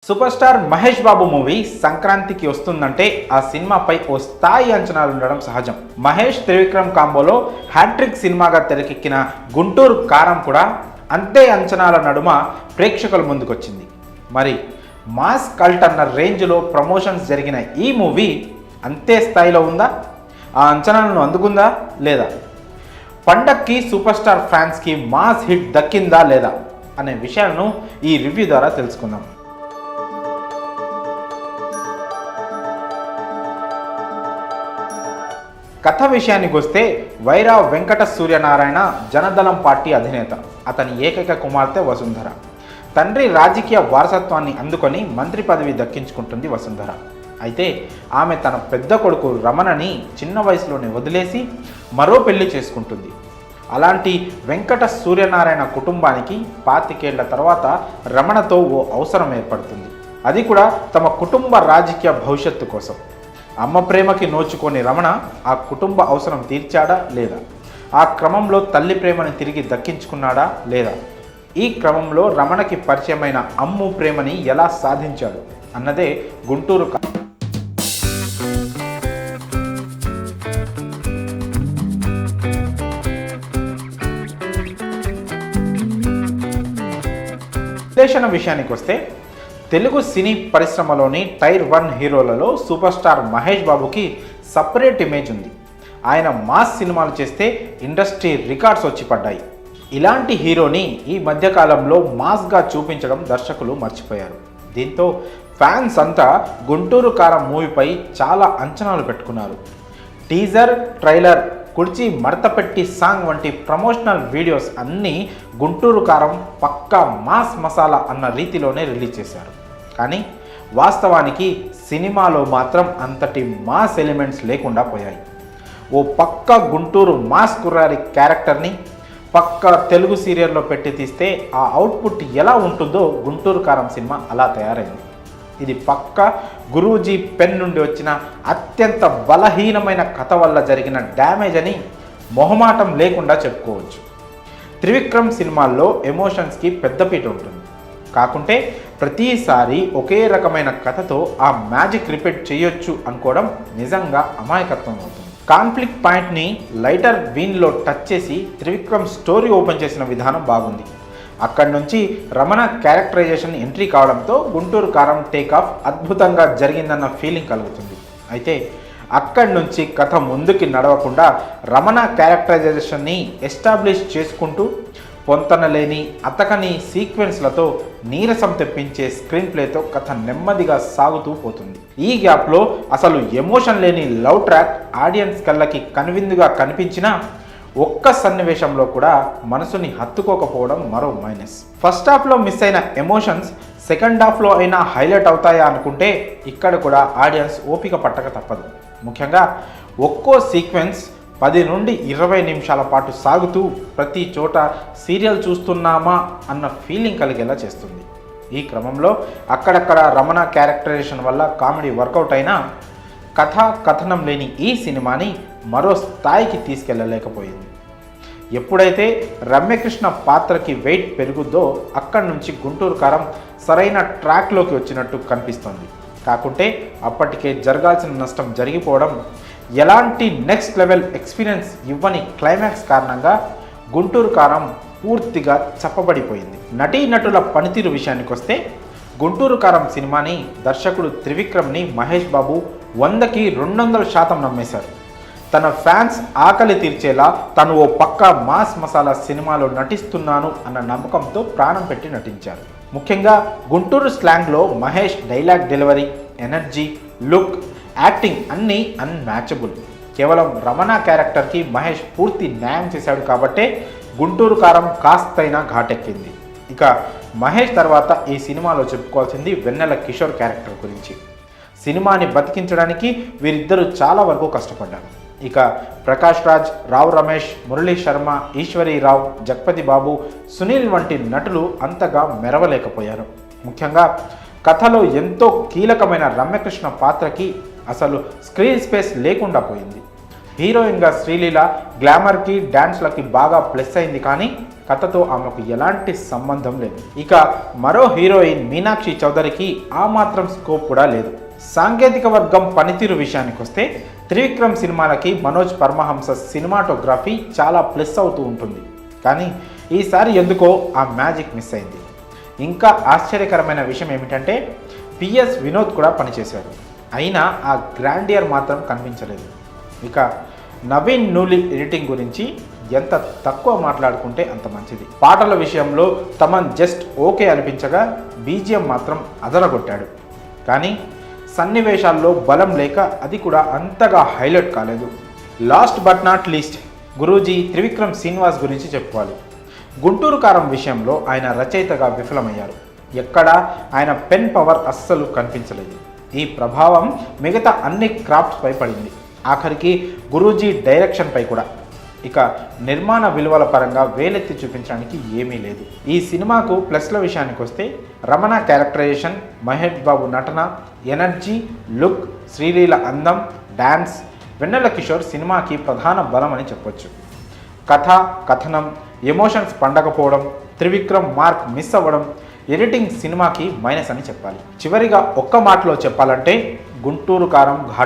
Super star Mahesh Babu movie సంక్రాంతికి వస్తుందంటే ఆ సినిమాపై ఓ స్థాయి అంచనాలు ఉండడం సహజం. మహేష్ త్రివిక్రమ్ కాంబోలో హ్యాట్రిక్ సినిమాగా తెరకెక్కిన గుంటూరు కారం కూడా అంతే అంచనాల నడుమ ప్రేక్షకుల ముందుకొచ్చింది. మరి మాస్ కల్ట్ అన్న రేంజ్లో ప్రమోషన్స్ జరిగిన ఈ మూవీ అంతే స్థాయిలో ఉందా? ఆ అంచనాలను అందుకుందా లేదా? పండక్కి సూపర్ స్టార్ ఫ్యాన్స్కి మాస్ హిట్ దక్కిందా లేదా అనే విషయాలను ఈ రివ్యూ ద్వారా తెలుసుకుందాం. కథ విషయానికి వస్తే వైరా వెంకట సూర్యనారాయణ జనదళం పార్టీ అధినేత. అతని ఏకైక కుమార్తె వసుంధర. తండ్రి రాజకీయ వారసత్వాన్ని అందుకొని మంత్రి పదవి దక్కించుకుంటుంది వసుంధర. అయితే ఆమె తన పెద్ద కొడుకు రమణని చిన్న వయసులోనే వదిలేసి మరో పెళ్లి చేసుకుంటుంది. అలాంటి వెంకట సూర్యనారాయణ కుటుంబానికి 25 ఏళ్ల తర్వాత రమణతో ఓ అవసరం ఏర్పడుతుంది. అది కూడా తమ కుటుంబ రాజకీయ భవిష్యత్తు కోసం. అమ్మ ప్రేమకి నోచుకొని రమణ ఆ కుటుంబ అవసరం తీర్చాడా లేదా? ఆ క్రమంలో తల్లి ప్రేమని తిరిగి దక్కించుకున్నాడా లేదా? ఈ క్రమంలో రమణకి పరిచయమైన అమ్ము ప్రేమని ఎలా సాధించాడు అన్నదే గుంటూరు విశ్లేషణ విషయానికి వస్తే తెలుగు సినీ పరిశ్రమలోని టైర్ 1 హీరోలలో సూపర్ స్టార్ మహేష్ బాబుకి సపరేట్ ఇమేజ్ ఉంది. ఆయన మాస్ సినిమాలు చేస్తే ఇండస్ట్రీ రికార్డ్స్ వచ్చి పడ్డాయి. ఇలాంటి హీరోని ఈ మధ్యకాలంలో మాస్గా చూపించడం దర్శకులు మర్చిపోయారు. దీంతో ఫ్యాన్స్ అంతా గుంటూరు కారం మూవీపై చాలా అంచనాలు పెట్టుకున్నారు. టీజర్, ట్రైలర్, కుడిచి మడతపెట్టి సాంగ్ వంటి ప్రమోషనల్ వీడియోస్ అన్నీ గుంటూరు కారం పక్కా మాస్ మసాలా అన్న రీతిలోనే రిలీజ్ చేశారు. కానీ వాస్తవానికి సినిమాలో మాత్రం అంతటి మాస్ ఎలిమెంట్స్ లేకుండా పోయాయి. ఓ పక్కా గుంటూరు మాస్ కుర్రారి క్యారెక్టర్ని పక్కా తెలుగు సీరియల్లో పెట్టి తీస్తే ఆ అవుట్పుట్ ఎలా ఉంటుందో గుంటూరు కారం సినిమా అలా తయారైంది. ఇది పక్కా గురూజీ పెన్ నుండి వచ్చిన అత్యంత బలహీనమైన కథ వల్ల జరిగిన డ్యామేజ్ అని మొహమాటం లేకుండా చెప్పుకోవచ్చు. త్రివిక్రమ్ సినిమాల్లో ఎమోషన్స్కి పెద్దపీట ఉంటుంది. కాకుంటే ప్రతిసారి ఒకే రకమైన కథతో ఆ మ్యాజిక్ రిపీట్ చేయొచ్చు అనుకోవడం నిజంగా అమాయకత్వం అవుతుంది. కాన్ఫ్లిక్ట్ పాయింట్ని లైటర్ వీన్లో టచ్ చేసి త్రివిక్రమ్ స్టోరీ ఓపెన్ చేసిన విధానం బాగుంది. అక్కడి నుంచి రమణ క్యారెక్టరైజేషన్ ఎంట్రీ కావడంతో గుంటూరు కారం టేక్ ఆఫ్ అద్భుతంగా జరిగిందన్న ఫీలింగ్ కలుగుతుంది. అయితే అక్కడి నుంచి కథ ముందుకి నడవకుండా రమణ క్యారెక్టరైజేషన్ని ఎస్టాబ్లిష్ చేసుకుంటూ పొంతనలేని అతకని సీక్వెన్స్లతో నీరసం తెప్పించే స్క్రీన్ ప్లేతో కథ నెమ్మదిగా సాగుతూ పోతుంది. ఈ గ్యాప్లో అసలు ఎమోషన్ లేని లవ్ ట్రాక్ ఆడియన్స్ కళ్ళకి కనువిందుగా కనిపించినా ఒక్క సన్నివేశంలో కూడా మనసుని హత్తుకోకపోవడం మరో మైనస్. ఫస్ట్ హాఫ్లో మిస్ అయిన ఎమోషన్స్ సెకండ్ హాఫ్లో అయినా హైలైట్ అవుతాయా అనుకుంటే ఇక్కడ కూడా ఆడియన్స్ ఓపిక పట్టక తప్పదు. ముఖ్యంగా ఒక్కో సీక్వెన్స్ 10 నుండి 20 నిమిషాల పాటు సాగుతూ ప్రతి చోట సీరియల్ చూస్తున్నామా అన్న ఫీలింగ్ కలిగేలా చేస్తుంది. ఈ క్రమంలో అక్కడక్కడ రమణ క్యారెక్టరైజేషన్ వల్ల కామెడీ వర్కౌట్ అయినా కథనం లేని ఈ సినిమాని మరో స్థాయికి తీసుకెళ్ళలేకపోయింది. ఎప్పుడైతే రమ్యకృష్ణ పాత్రకి వెయిట్ పెరుగుద్దో అక్కడి నుంచి గుంటూరు కారం సరైన ట్రాక్లోకి వచ్చినట్టు కనిపిస్తుంది. కాకుంటే అప్పటికే జరగాల్సిన నష్టం జరిగిపోవడం, ఎలాంటి నెక్స్ట్ లెవెల్ ఎక్స్పీరియన్స్ ఇవ్వని క్లైమాక్స్ కారణంగా గుంటూరు కారం పూర్తిగా చప్పబడిపోయింది. నటీనటుల పనితీరు విషయానికి వస్తే గుంటూరు కారం సినిమాని దర్శకుడు త్రివిక్రమ్ని మహేష్ బాబు 100కి 200% నమ్మేశారు. తన ఫ్యాన్స్ ఆకలి తీర్చేలా తను ఓ పక్కా మాస్ మసాలా సినిమాలో నటిస్తున్నాను అన్న నమ్మకంతో ప్రాణం పెట్టి నటించారు. ముఖ్యంగా గుంటూరు స్లాంగ్లో Mahesh dialogue delivery, energy, look, acting అన్నీ అన్మ్యాచబుల్. కేవలం రమణ క్యారెక్టర్కి మహేష్ పూర్తి న్యాయం చేశాడు కాబట్టే గుంటూరు కారం కాస్తైనా ఘాటెక్కింది. ఇక మహేష్ తర్వాత ఈ సినిమాలో చెప్పుకోవాల్సింది వెన్నెల కిషోర్ క్యారెక్టర్ గురించి. సినిమాని బతికించడానికి వీరిద్దరూ చాలా వరకు కష్టపడ్డారు. ఇక ప్రకాష్ రాజ్, రావు రమేష్, మురళీ శర్మ, ఈశ్వరీరావు, జగపతి బాబు, సునీల్ వంటి నటులు అంతగా మెరవలేకపోయారు. ముఖ్యంగా కథలో ఎంతో కీలకమైన రమ్యకృష్ణ పాత్రకి అసలు స్క్రీన్ స్పేస్ లేకుండా పోయింది. హీరోయిన్గా శ్రీలీల గ్లామర్కి, డ్యాన్స్లకి బాగా ప్లస్ అయింది. కానీ కథతో ఆమెకు ఎలాంటి సంబంధం లేదు. ఇక మరో హీరోయిన్ మీనాక్షి చౌదరికి ఆ మాత్రం స్కోప్ కూడా లేదు. సాంకేతిక వర్గం పనితీరు విషయానికి వస్తే త్రివిక్రమ్ సినిమాలకి మనోజ్ పరమహంస సినిమాటోగ్రఫీ చాలా ప్లస్ అవుతూ ఉంటుంది. కానీ ఈసారి ఎందుకో ఆ మ్యాజిక్ మిస్ అయింది. ఇంకా ఆశ్చర్యకరమైన విషయం ఏమిటంటే పిఎస్ వినోద్ కూడా పనిచేశాడు, అయినా ఆ గ్రాండియర్ మాత్రం కనిపించలేదు. ఇక నవీన్ నూలి ఎడిటింగ్ గురించి ఎంత తక్కువ మాట్లాడుకుంటే అంత మంచిది. పాటల విషయంలో తమన్ జస్ట్ ఓకే అనిపించగా బీజిఎం మాత్రం అదరగొట్టాడు. కానీ సన్నివేశాల్లో బలం లేక అది కూడా అంతగా హైలైట్ కాలేదు. Last but not least Guruji Trivikram Srinivas గురించి చెప్పుకోవాలి. గుంటూరు కారం విషయంలో ఆయన రచయితగా విఫలమయ్యారు. ఎక్కడా ఆయన పెన్ పవర్ అస్సలు కనిపించలేదు. ఈ ప్రభావం మిగతా అన్ని క్రాఫ్ట్స్పై పడింది, ఆఖరికి గురూజీ డైరెక్షన్పై కూడా. ఇక నిర్మాణ విలువల పరంగా వేలెత్తి చూపించడానికి ఏమీ లేదు. ఈ సినిమాకు ప్లస్ల విషయానికి వస్తే రమణ క్యారెక్టరైజేషన్, మహేష్ బాబు నటన, ఎనర్జీ, లుక్, శ్రీలీల అందం, డ్యాన్స్, వెన్నెల కిషోర్ సినిమాకి ప్రధాన బలం అని చెప్పొచ్చు. కథ, కథనం, ఎమోషన్స్ పండకపోవడం, త్రివిక్రమ్ మార్క్ మిస్ అవ్వడం, ఎడిటింగ్ సినిమాకి మైనస్ అని చెప్పాలి. చివరిగా ఒక్క మాటలో చెప్పాలంటే గుంటూరు కారం ఘాట్